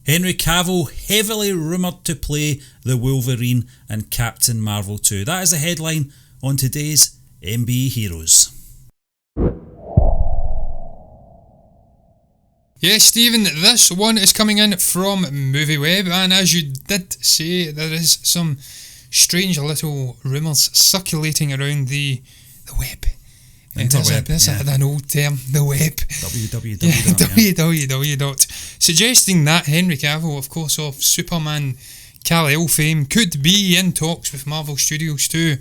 Henry Cavill heavily rumoured to play the Wolverine in Captain Marvel 2. That is the headline on today's MBE Heroes. Yes, Stephen, this one is coming in from MovieWeb, and as you did say, there is some strange little rumours circulating around the web. Interweb, That's an old term, the web. www. Suggesting that Henry Cavill, of course, of Superman Kal-El fame, could be in talks with Marvel Studios to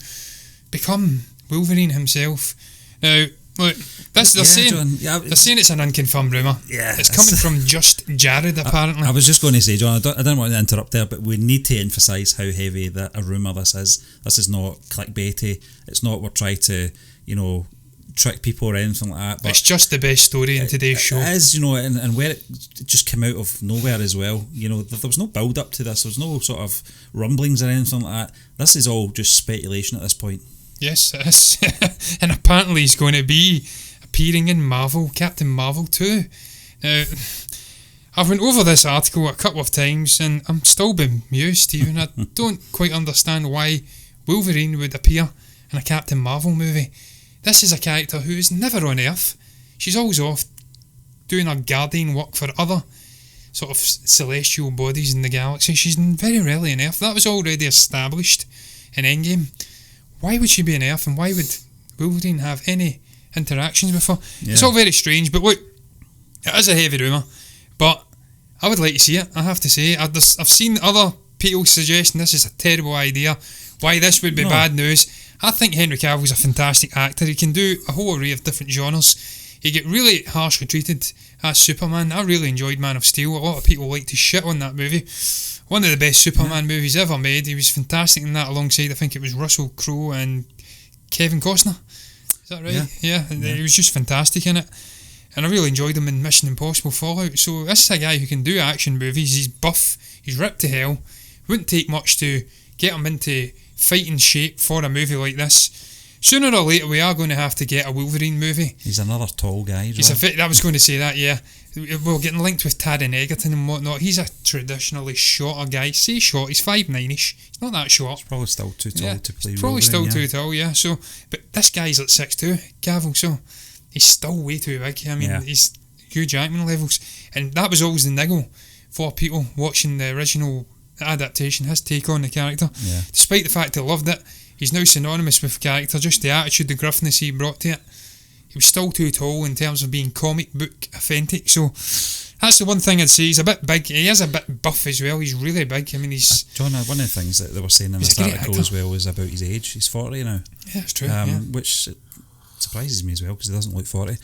become Wolverine himself. Now, look, they're saying it's an unconfirmed rumour. Yeah, it's coming from Just Jared, apparently. I was just going to say, John, I didn't want to interrupt there, but we need to emphasise how heavy a rumour this is. This is not clickbaity. It's not we're trying to, trick people or anything like that. But it's just the best story in today's show. It is, and where it just came out of nowhere as well. There was no build up to this. There was no sort of rumblings or anything like that. This is all just speculation at this point. Yes, it is. And apparently he's going to be appearing in Captain Marvel 2. Now, I've went over this article a couple of times and I'm still bemused, Stephen. I don't quite understand why Wolverine would appear in a Captain Marvel movie. This is a character who is never on Earth. She's always off doing her guardian work for other sort of celestial bodies in the galaxy. She's very rarely on Earth. That was already established in Endgame. Why would she be on Earth, and why would Wolverine have any interactions with her? Yeah. It's all very strange, but look, it is a heavy rumour, but I would like to see it, I have to say. I've seen other people suggesting this is a terrible idea, why this would be bad news. I think Henry Cavill's a fantastic actor. He can do a whole array of different genres. He get really harshly treated as Superman. I really enjoyed Man of Steel. A lot of people like to shit on that movie. One of the best Superman movies ever made. He was fantastic in that, alongside, I think it was Russell Crowe and Kevin Costner. Is that right? Yeah. He was just fantastic in it. And I really enjoyed him in Mission Impossible Fallout. So this is a guy who can do action movies. He's buff. He's ripped to hell. Wouldn't take much to get him into fighting shape for a movie like this. Sooner or later we are going to have to get a Wolverine movie. He's another tall guy. I was going to say that, yeah. We're getting linked with Taron Egerton and whatnot. He's a traditionally shorter guy. Say short, he's 5'9"ish. He's not that short. He's probably still too tall to play Wolverine. Probably still too tall, yeah. So, but this guy's like 6'2", Cavill, so he's still way too big. I mean, he's Hugh Jackman levels. And that was always the niggle for people watching the original adaptation, his take on the character. Yeah. Despite the fact they loved it, he's now synonymous with the character, just the attitude, the gruffness he brought to it. He was still too tall in terms of being comic book authentic, so that's the one thing I'd say. He's a bit big. He is a bit buff as well. He's really big. I mean, he's... John, one of the things that they were saying in this article as well was about his age. He's 40 now. Yeah, it's true. Which surprises me as well, because he doesn't look 40.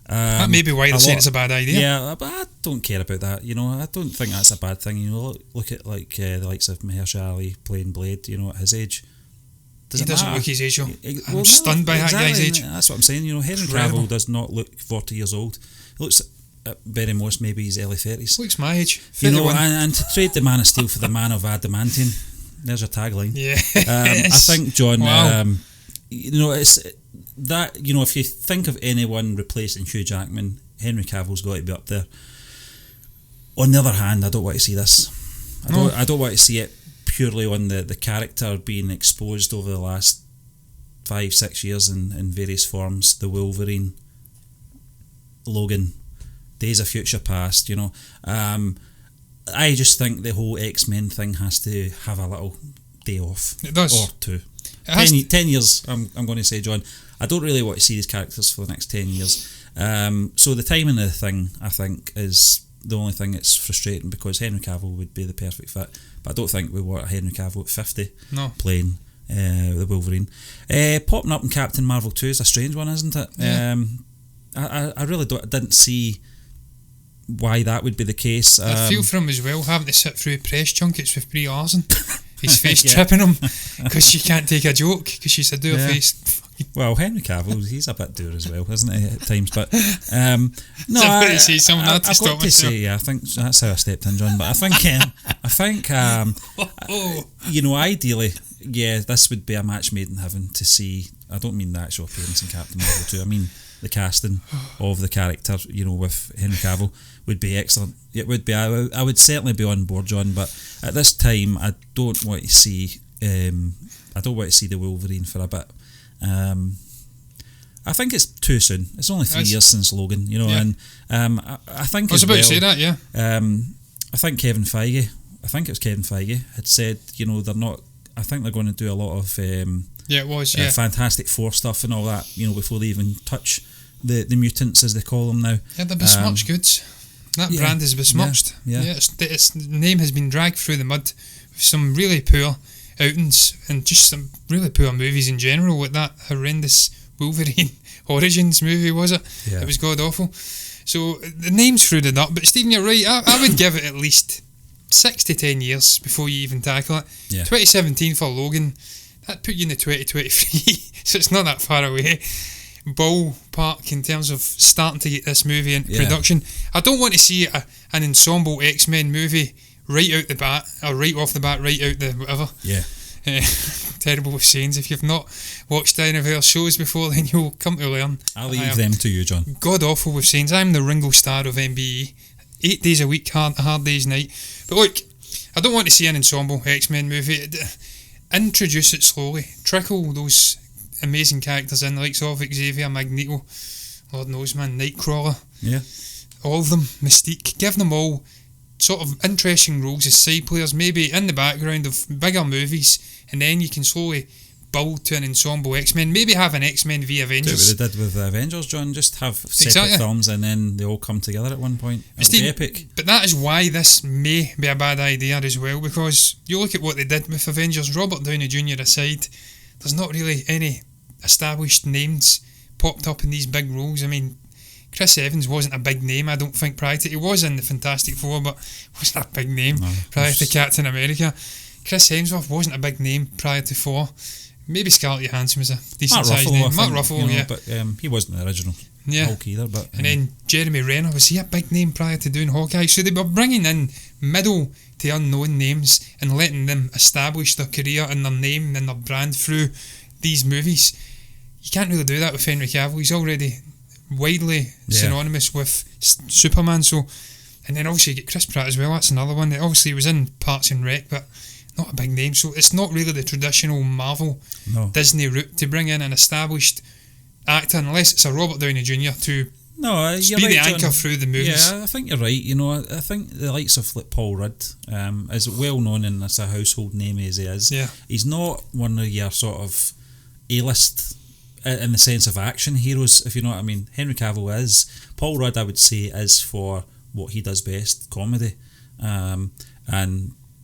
That may be why they're saying it's a bad idea. Yeah, but I don't care about that. I don't think that's a bad thing. Look at the likes of Mahershala Ali playing Blade. At his age, he doesn't look his age. I'm stunned by that guy's age. That's what I'm saying. Henry Cavill does not look 40 years old. He looks at very most maybe he's early 30s. Looks my age. And to trade the Man of Steel for the Man of Adamantium, there's your tagline. Yeah. I think, John. Wow. It's that. If you think of anyone replacing Hugh Jackman, Henry Cavill's got to be up there. On the other hand, I don't want to see this. I don't want to see it purely on the character being exposed over the last 5-6 years in various forms. The Wolverine, Logan, Days of Future Past. I just think the whole X-Men thing has to have a little day off. It does. Or two. 10 years, I'm going to say, John. I don't really want to see these characters for the next 10 years. So the timing of the thing, I think, is the only thing that's frustrating, because Henry Cavill would be the perfect fit. But I don't think we want a Henry Cavill at 50 playing the Wolverine. Popping up in Captain Marvel 2 is a strange one, isn't it? Yeah. I really didn't see why that would be the case. I feel for him as well, having to sit through press junkets with Brie Larson. His face tripping him because she can't take a joke because she's a dour face. Well, Henry Cavill, he's a bit dour as well, isn't he, at times? But no, I say something I've got to say, I think that's how I stepped in, John. But I think, ideally, this would be a match made in heaven to see. I don't mean the actual appearance in Captain Marvel 2. I mean the casting of the character, with Henry Cavill would be excellent. It would be. I would certainly be on board, John. But at this time, I don't want to see. I don't want to see the Wolverine for a bit. I think it's too soon. It's only 3 years since Logan, and I think I was about to say that, yeah. I think Kevin Feige. I think it was Kevin Feige had said, they're not. I think they're going to do a lot of Fantastic Four stuff and all that, before they even touch the mutants, as they call them now. Yeah, the besmirched goods. That brand is besmirched. Yeah. Its name has been dragged through the mud with some really poor outings and just some really poor movies in general. With that horrendous Wolverine Origins movie, was it? Yeah. It was god awful. So the name's through the nut. But Stephen, you're right. I would give it at least 6 to 10 years before you even tackle it. Yeah. 2017 for Logan, that put you in the 2023, so it's not that far away. Ballpark in terms of starting to get this movie into production. I don't want to see an ensemble X-Men movie right out the bat, or right off the bat, right out the whatever. Yeah. Terrible with sayings. If you've not watched any of our shows before, then you'll come to learn. I'll leave them to you, John. God awful with sayings. I'm the Ringo Starr of MBE. 8 days a week, hard day's night. But look, I don't want to see an ensemble X-Men movie. Introduce it slowly. Trickle those amazing characters in, the likes of Xavier, Magneto, Lord knows, man, Nightcrawler. Yeah. All of them, Mystique. Give them all sort of interesting roles as side players, maybe in the background of bigger movies, and then you can slowly build to an ensemble X-Men. Maybe have an X-Men v Avengers. Do what they did with the Avengers, John. Just have separate films and then they all come together at one point. It'll be epic. But that is why this may be a bad idea as well, because you look at what they did with Avengers, Robert Downey Jr. aside, there's not really any established names popped up in these big roles. I mean, Chris Evans wasn't a big name, I don't think, prior to... He was in the Fantastic Four, but wasn't a big name prior to Captain America. Chris Hemsworth wasn't a big name prior to Thor. Maybe Scarlett Johansson was a decent sized name. Mark Ruffalo, yeah. But he wasn't the original Hulk either. But, and then Jeremy Renner, was he a big name prior to doing Hawkeye? So they were bringing in middle to unknown names and letting them establish their career and their name and their brand through these movies. You can't really do that with Henry Cavill. He's already widely synonymous with Superman. So, and then obviously you get Chris Pratt as well. That's another one. Obviously he was in Parks and Rec, but not a big name. So it's not really the traditional Marvel Disney route to bring in an established actor, unless it's a Robert Downey Jr. to be the anchor through the movies. Yeah, I think you're right. I think the likes of Paul Rudd is well known and as a household name as he is. Yeah. He's not one of your sort of A-list in the sense of action heroes, if you know what I mean. Henry Cavill is. Paul Rudd, I would say, is for what he does best, comedy, and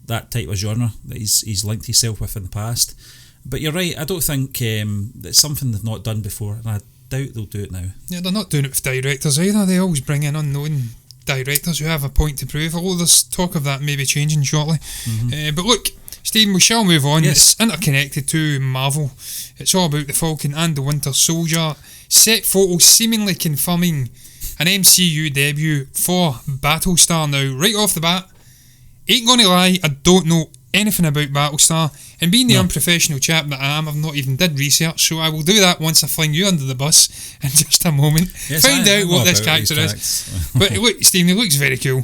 that type of genre that he's linked himself with in the past. But you're right, I don't think it's something they've not done before, and I doubt they'll do it now. Yeah, they're not doing it with directors either. They always bring in unknown directors who have a point to prove, although there's talk of that maybe changing shortly. But look, Stephen, we shall move on. Yes. It's interconnected to Marvel. It's all about the Falcon and the Winter Soldier. Set photos seemingly confirming an MCU debut for Battlestar now. Right off the bat, ain't gonna lie, I don't know anything about Battlestar, and being the unprofessional chap that I am, I've not even did research, so I will do that once I fling you under the bus in just a moment. Yes, find out what this character is. But look, Stephen, he looks very cool.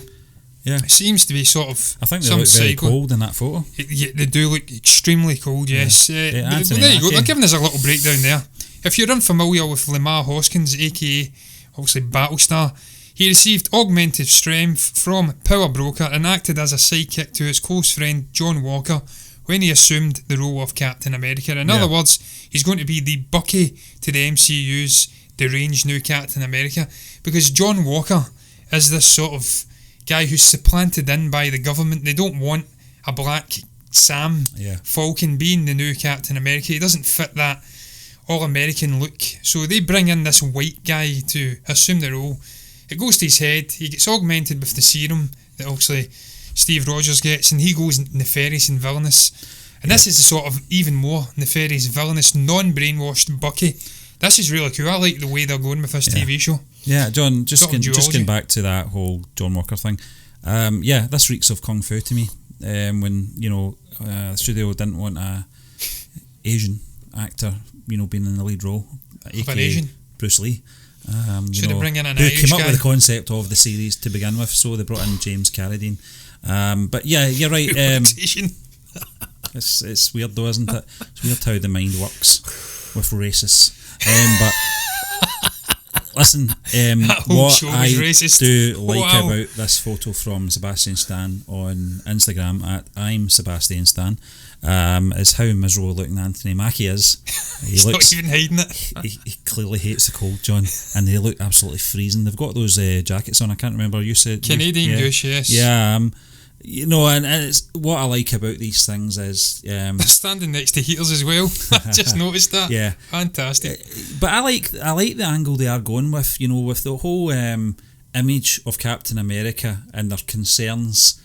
Yeah, it seems to be sort of. I think they look very cold in that photo. Yeah, they do look extremely cold. Yes. Well, there you go. They're giving us a little breakdown there. If you're unfamiliar with Lamar Hoskins, aka obviously Battlestar, he received augmented strength from Power Broker and acted as a sidekick to his close friend John Walker when he assumed the role of Captain America. In other words, he's going to be the Bucky to the MCU's deranged new Captain America, because John Walker is this sort of guy who's supplanted in by the government. They don't want a black Sam Falcon being the new Captain America. He doesn't fit that all-American look. So they bring in this white guy to assume the role. It goes to his head. He gets augmented with the serum that obviously Steve Rogers gets, and he goes nefarious and villainous. And this is the sort of even more nefarious, villainous, non-brainwashed Bucky. This is really cool. I like the way they're going with this TV show. Yeah, John, just getting back to that whole John Walker thing. This reeks of Kung Fu to me. When, the studio didn't want a Asian actor, being in the lead role, aka an Asian? Bruce Lee. Should have bring in an who Irish came up guy. with the concept of the series to begin with, so they brought in James Carradine. But yeah, you're right. It's weird though, isn't it? It's weird how the mind works with racists. But listen, what I racist. do like about this photo from Sebastian Stan on Instagram at I'm Sebastian Stan is how miserable looking Anthony Mackie is. He's not even hiding it. He clearly hates the cold, John, and they look absolutely freezing. They've got those jackets on. I can't remember. You said Canadian Goose, yes. Yeah. You know, and it's what I like about these things is they're standing next to heaters as well. I just noticed that. Yeah, fantastic. But I like the angle they are going with. You know, with the whole image of Captain America and their concerns.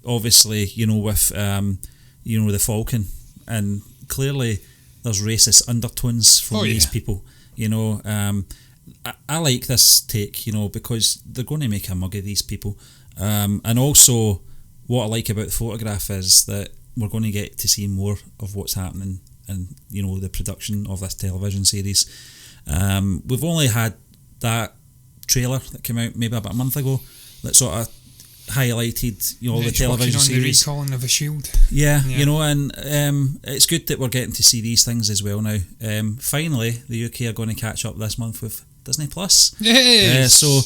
Obviously, you know, with the Falcon, and clearly there's racist undertones from these people. You know, I like this take. You know, because they're going to make a mug of these people, and also. What I like about the photograph is that we're going to get to see more of what's happening in, you know, the production of this television series. We've only had that trailer that came out maybe about a month ago that sort of highlighted, you know, the television series. The recalling of a shield. Yeah, you know, and it's good that we're getting to see these things as well now. Finally, the UK are going to catch up this month with Disney Plus. Yes. So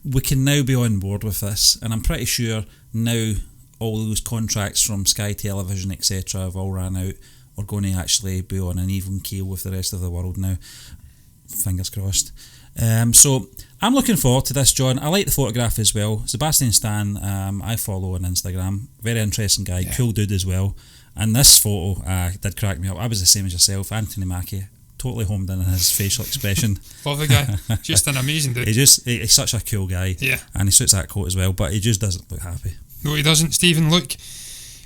we can now be on board with this, and I'm pretty sure now. All those contracts from Sky Television, etc., have all ran out. We're going to actually be on an even keel with the rest of the world now. Fingers crossed. So I'm looking forward to this, John. I like the photograph as well. Sebastian Stan, I follow on Instagram. Very interesting guy, cool dude as well. And this photo did crack me up. I was the same as yourself, Anthony Mackie. Totally homed in his facial expression. Love the guy. Just an amazing dude. He's such a cool guy. Yeah. And he suits that coat as well, but he just doesn't look happy. No, he doesn't. Stephen, look,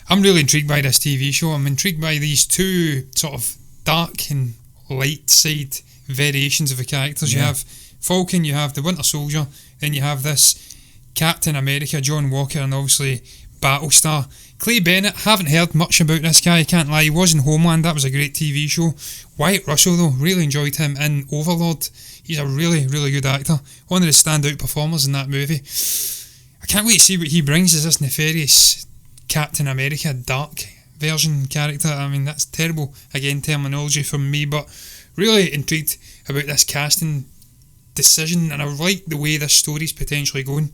I'm really intrigued by this TV show. I'm intrigued by these two sort of dark and light side variations of the characters. You have Falcon, you have the Winter Soldier, then you have this Captain America, John Walker, and obviously Battlestar. Clay Bennett, haven't heard much about this guy, I can't lie. He was in Homeland, that was a great TV show. Wyatt Russell, though, really enjoyed him in Overlord. He's a really, really good actor. One of the standout performers in that movie. I can't wait to see what he brings as this nefarious Captain America dark version character. I mean, that's terrible, again, terminology from me, but really intrigued about this casting decision, and I like the way this story's potentially going.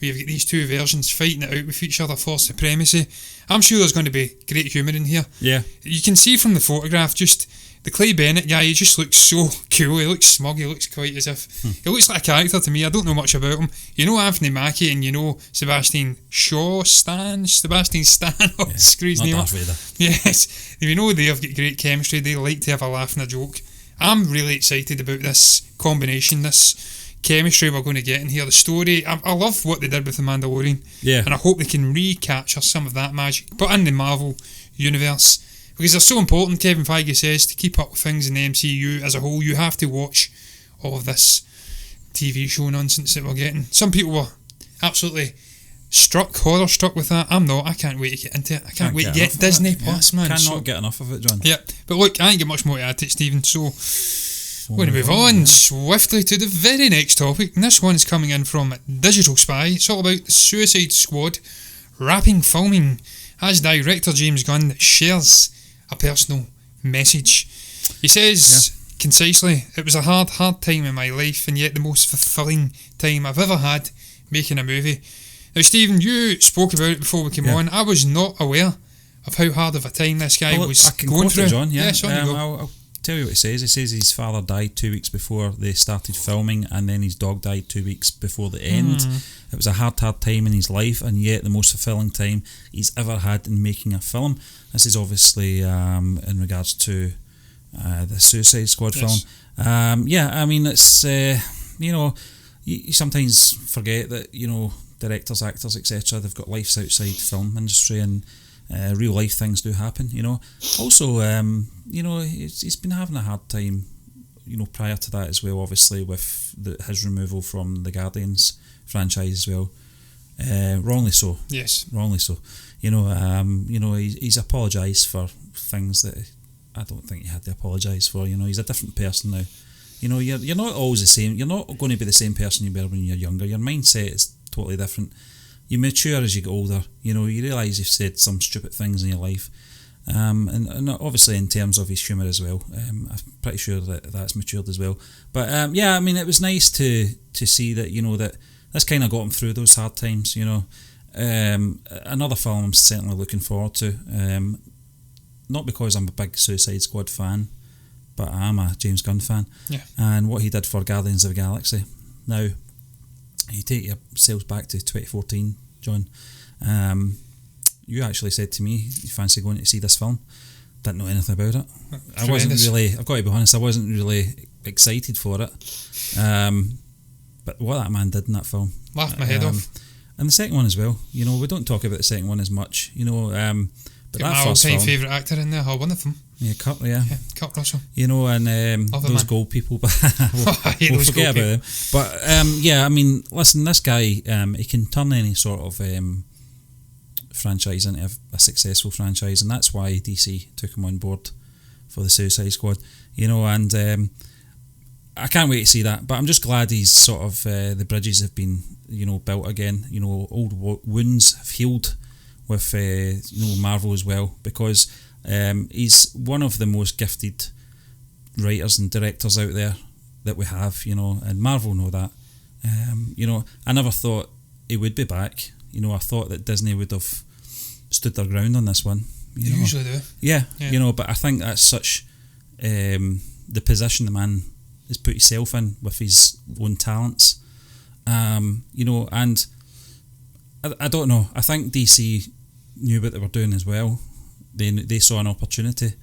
We've got these two versions fighting it out with each other for supremacy. I'm sure there's going to be great humour in here. Yeah. You can see from the photograph, just the Clay Bennett guy, he just looks so cool. He looks smug, he looks quite as if... He looks like a character to me. I don't know much about him. You know Anthony Mackie and you know Sebastian Stan, oh, screw his name up. Yes. You know they've got great chemistry. They like to have a laugh and a joke. I'm really excited about this combination, this chemistry we're going to get in here. The story, I love what they did with The Mandalorian. Yeah. And I hope they can recapture some of that magic, but in the Marvel universe. Because they're so important, Kevin Feige says, to keep up with things in the MCU as a whole, you have to watch all of this TV show nonsense that we're getting. Some people were absolutely horror struck with that. I'm not. I can't wait to get into it. I can't wait to get Disney Plus, man. Cannot get enough of it, John. Yeah. But look, I ain't got much more to add to it, Stephen, so we're going to move on swiftly to the very next topic. And this one's coming in from Digital Spy. It's all about the Suicide Squad wrapping filming as director James Gunn shares a personal message. He says, concisely, it was a hard time in my life and yet the most fulfilling time I've ever had making a movie. Now, Stephen, you spoke about it before we came on. I was not aware of how hard of a time this guy was going through. John, I'll tell you what he says. He says his father died 2 weeks before they started filming, and then his dog died 2 weeks before the end. It was a hard time in his life, and yet the most fulfilling time he's ever had in making a film. This is obviously in regards to the Suicide Squad film. I mean, it's you sometimes forget that, you know, directors, actors, etc., they've got lives outside film industry, and real life things do happen, you know. Also, he's been having a hard time, you know, prior to that as well, obviously, with his removal from the Guardians franchise as well. Wrongly so. Yes. Wrongly so. You know, he's apologised for things that I don't think he had to apologise for. You know, he's a different person now. You know, you're not always the same. You're not going to be the same person you were when you're younger. Your mindset is totally different. You mature as you get older. You know, you realise you've said some stupid things in your life. And obviously in terms of his humour as well, I'm pretty sure that's matured as well. But yeah, I mean, it was nice to see that, you know, that this kind of got him through those hard times, you know. Another film I'm certainly looking forward to, not because I'm a big Suicide Squad fan, but I am a James Gunn fan. Yeah. And what he did for Guardians of the Galaxy. Now, you take yourselves back to 2014, John. You actually said to me you fancy going to see this film. Didn't know anything about it. I wasn't really, I've got to be honest, I wasn't really excited for it. But what that man did in that film, laughed my head off. And the second one as well. You know, we don't talk about the second one as much. You know, but Got that my first all-time film, favourite actor in there, or one of them. yeah, Kurt Russell. You know, and those man. gold people, but I hate we'll those forget gold about them. But yeah, I mean, listen, this guy, he can turn any sort of franchise into a successful franchise, and that's why DC took him on board for the Suicide Squad. You know, and I can't wait to see that. But I'm just glad he's sort of the bridges have been, you know, built again. You know, old wounds have healed with you know, Marvel as well, because he's one of the most gifted writers and directors out there that we have. You know, and Marvel know that. You know, I never thought he would be back. You know, I thought that Disney would have stood their ground on this one. They usually do. Yeah, you know, but I think that's such the position the man has put himself in with his own talents. You know, and I don't know. I think DC knew what they were doing as well. They saw an opportunity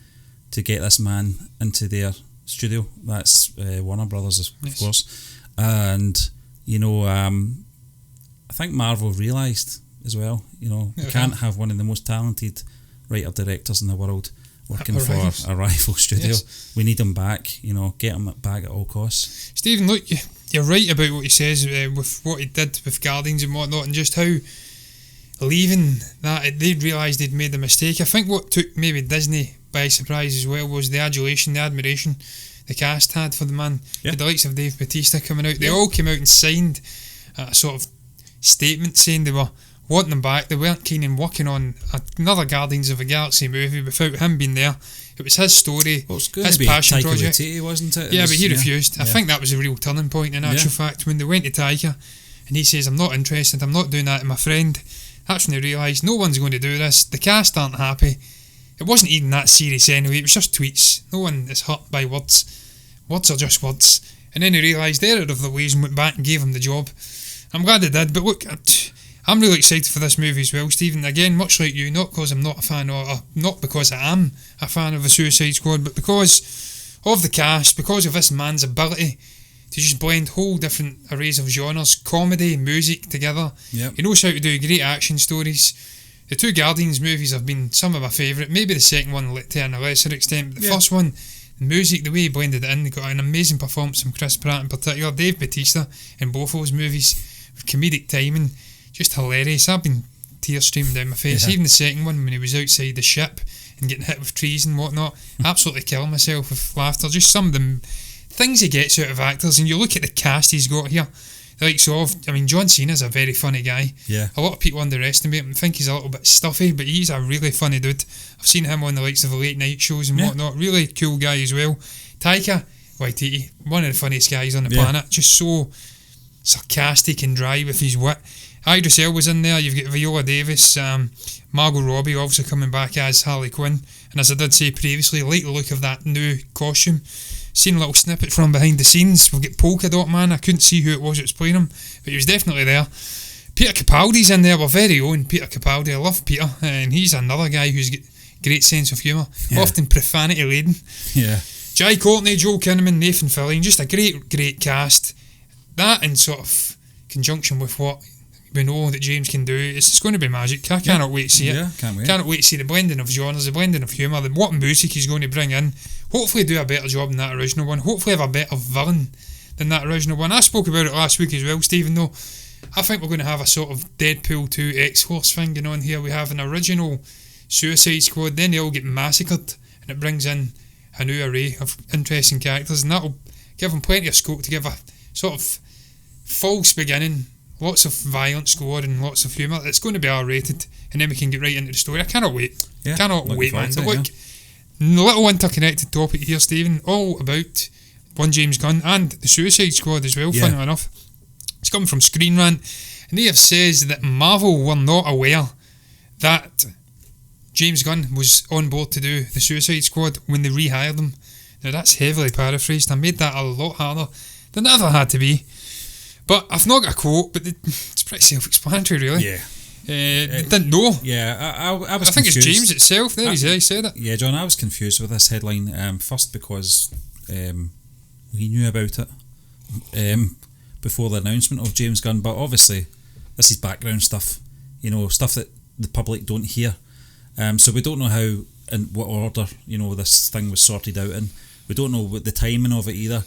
to get this man into their studio. That's Warner Brothers, of course. And you know, I think Marvel realised as well, you know, we can't have one of the most talented writer-directors in the world working for a rival studio. Yes. We need him back, you know, get him back at all costs. Stephen, look, you're right about what he says with what he did with Guardians and whatnot, and just how leaving that, they'd realised they'd made a mistake. I think what took maybe Disney by surprise as well was the adulation, the admiration the cast had for the man. Yeah. The likes of Dave Bautista coming out, they all came out and signed a sort of statement saying they were wanting him back. They weren't keen on working on another Guardians of the Galaxy movie without him being there. It was his story, his passion project. Taika Waititi, wasn't it? Yeah, but he refused. I think that was a real turning point in actual fact, when they went to Taika and he says, I'm not interested, I'm not doing that to my friend. That's when they realised no one's going to do this. The cast aren't happy. It wasn't even that serious anyway, it was just tweets. No one is hurt by words. Words are just words. And then they realised they're out of the ways and went back and gave him the job. I'm glad they did, but look, I'm really excited for this movie as well, Stephen. Again, much like you, not because I'm not a fan, or not because I am a fan of the Suicide Squad, but because of the cast, because of this man's ability to just blend whole different arrays of genres, comedy, music together. Yep. He knows how to do great action stories. The two Guardians movies have been some of my favourite, maybe the second one to a lesser extent, but the first one, the music, the way he blended it in, they got an amazing performance from Chris Pratt in particular, Dave Bautista in both of those movies, with comedic timing, just hilarious. I've been tears streaming down my face. Even the second one, when he was outside the ship and getting hit with trees and whatnot, absolutely killing myself with laughter. Just some of the things he gets out of actors, and you look at the cast he's got here, the likes of, I mean, John Cena's a very funny guy. Yeah. A lot of people underestimate him and think he's a little bit stuffy, but he's a really funny dude. I've seen him on the likes of the late night shows and whatnot. Really cool guy as well. Taika Waititi, one of the funniest guys on the planet, just so sarcastic and dry with his wit. Idris Elba's in there. You've got Viola Davis, Margot Robbie obviously coming back as Harley Quinn, and as I did say previously, I like the look of that new costume. Seen a little snippet from behind the scenes. We've got Polka Dot Man. I couldn't see who it was that was playing him, but he was definitely there. Peter Capaldi's in there, our very own Peter Capaldi. I love Peter, and he's another guy who's got great sense of humour, often profanity laden. Yeah. Jai Courtney, Joel Kinnaman, Nathan Fillion, just a great cast. That in sort of conjunction with what we know that James can do, it's going to be magic. I cannot wait to see it. Yeah, can't wait. Cannot wait to see the blending of genres, the blending of humour, what music he's going to bring in. Hopefully do a better job than that original one. Hopefully have a better villain than that original one. I spoke about it last week as well, Stephen, though. I think we're going to have a sort of Deadpool 2 X-Force thing going on here. We have an original Suicide Squad, then they all get massacred, and it brings in a new array of interesting characters, and that'll give him plenty of scope to give a sort of false beginning, lots of violence score and lots of humour. It's going to be R-rated, and then we can get right into the story. I cannot wait. Yeah, cannot wait, man. It, but look, little interconnected topic here, Stephen, all about one James Gunn and the Suicide Squad as well, funnily enough. It's coming from Screen Rant, and they have says that Marvel were not aware that James Gunn was on board to do the Suicide Squad when they rehired him. Now that's heavily paraphrased. I made that a lot harder than it ever had to be. But I've not got a quote, but it's pretty self-explanatory, really. Yeah. They didn't know. Yeah, I was I think confused. it's James itself. There he said it. Yeah, John, I was confused with this headline. First because we knew about it before the announcement of James Gunn, but obviously this is background stuff, stuff that the public don't hear. So we don't know how and what order, this thing was sorted out in. We don't know what the timing of it either.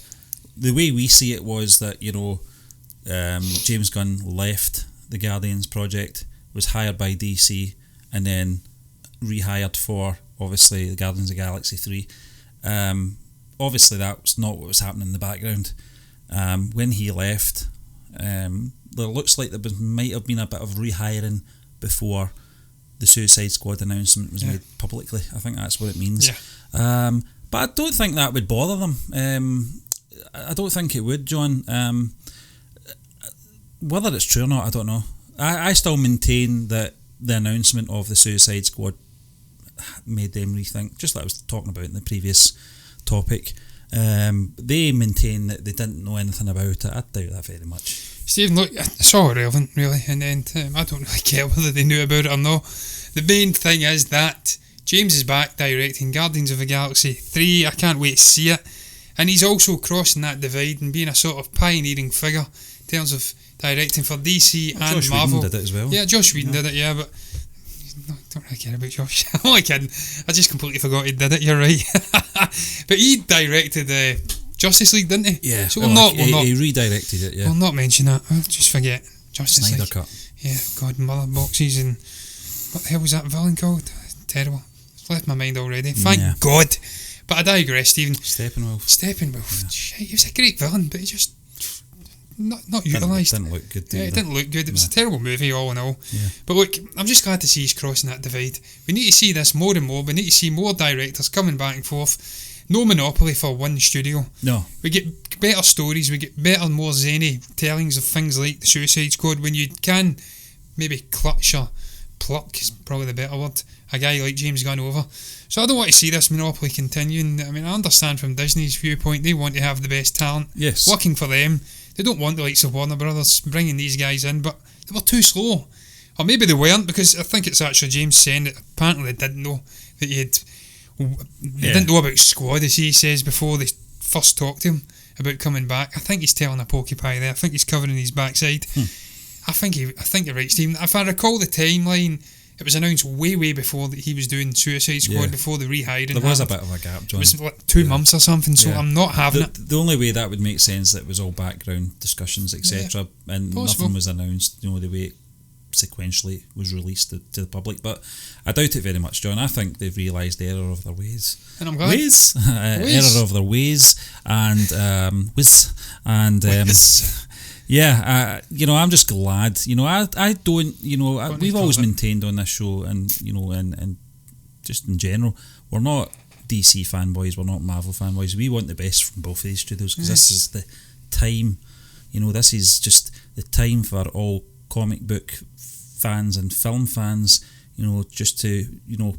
The way we see it was that, James Gunn left the Guardians project, was hired by DC, and then rehired for, obviously, the Guardians of the Galaxy 3. Obviously, that's not what was happening in the background. When he left, there looks like there might have been a bit of rehiring before the Suicide Squad announcement was made publicly. I think that's what it means. Yeah. But I don't think that would bother them. I don't think it would, John. Whether it's true or not, I don't know. I still maintain that the announcement of the Suicide Squad made them rethink, just like I was talking about in the previous topic. They maintain that they didn't know anything about it. I doubt that very much. Stephen, look, it's all irrelevant, really, and I don't really care whether they knew about it or not. The main thing is that James is back directing Guardians of the Galaxy 3. I can't wait to see it. And he's also crossing that divide and being a sort of pioneering figure in terms of directing for DC and Josh Marvel. Whedon did it as well. Yeah, Josh Whedon did it, but I don't really care about Josh. I'm only kidding. I just completely forgot he did it, you're right. But he directed Justice League, didn't he? Yeah, so he redirected it, yeah. We'll not mention that. I'll just forget Justice Snyder League. Cut. Yeah, God, mother boxes and what the hell was that villain called? Terrible. It's left my mind already. Thank God. But I digress, Stephen. Steppenwolf. Yeah. Shit, he was a great villain, but he just not utilised. Didn't look good. It didn't look good. It was a terrible movie, all in all. Yeah. But look, I'm just glad to see he's crossing that divide. We need to see this more and more. We need to see more directors coming back and forth. No monopoly for one studio. No. We get better stories. We get better, more zany tellings of things like the Suicide Squad when you can maybe clutch or pluck is probably the better word, a guy like James Gunn over. So I don't want to see this monopoly continuing. I mean, I understand from Disney's viewpoint, they want to have the best talent working for them. They don't want the likes of Warner Brothers bringing these guys in, but they were too slow. Or maybe they weren't, because I think it's actually James saying that apparently they didn't know that they didn't know about Squad, as he says, before they first talked to him about coming back. I think he's telling a porcupine there. I think he's covering his backside. I think you're right, Stephen. If I recall the timeline, it was announced way before that he was doing Suicide Squad, before the rehiring. There was a bit of a gap, John. It was like 2 months or something, so I'm not having it. The only way that would make sense, that it was all background discussions, etc., and nothing was announced, the way it sequentially was released to the public. But I doubt it very much, John. I think they've realised the error of their ways. And I'm glad. Error of their ways, and I'm just glad. I don't. We've always maintained on this show, and and just in general, we're not DC fanboys. We're not Marvel fanboys. We want the best from both of these studios, because this is the time. This is just the time for all comic book fans and film fans. Just to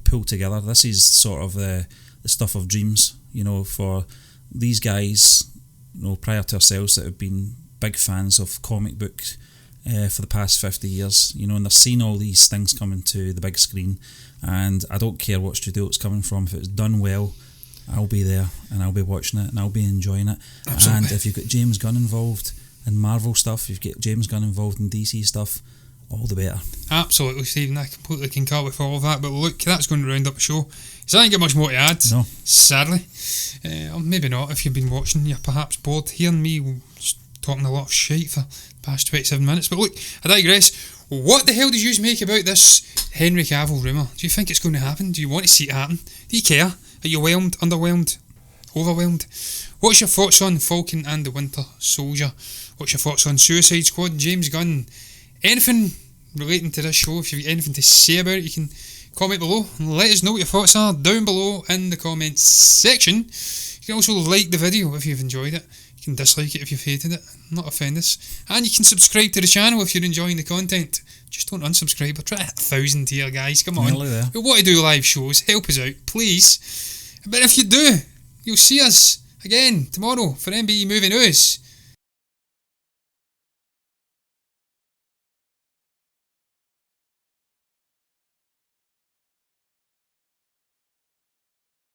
pull together. This is sort of the stuff of dreams. For these guys. Prior to ourselves, that have been big fans of comic books for the past 50 years, and they're seeing all these things coming to the big screen, and I don't care what studio it's coming from. If it's done well, I'll be there and I'll be watching it and I'll be enjoying it. Absolutely. And if you've got James Gunn involved in Marvel stuff, you've got James Gunn involved in DC stuff, all the better. Absolutely, Stephen, I completely concur with all of that. But look, that's going to round up the show. So I ain't got much more to add, sadly. Or maybe not. If you've been watching, you're perhaps bored hearing me talking a lot of shite for the past 27 minutes. But look, I digress. What the hell did you make about this Henry Cavill rumour? Do you think it's going to happen? Do you want to see it happen? Do you care? Are you underwhelmed? overwhelmed. What's your thoughts on Falcon and the Winter Soldier? What's your thoughts on Suicide Squad and James Gunn? Anything relating to this show, if you've got anything to say about it, you can comment below and let us know what your thoughts are down below in the comments section. You can also like the video if you've enjoyed it. You can dislike it if you've hated it, not offend us. And you can subscribe to the channel if you're enjoying the content. Just don't unsubscribe. We're trying to hit 1,000 here, guys. Come on. We want to do live shows. Help us out, please. But if you do, you'll see us again tomorrow for MBE Movie News.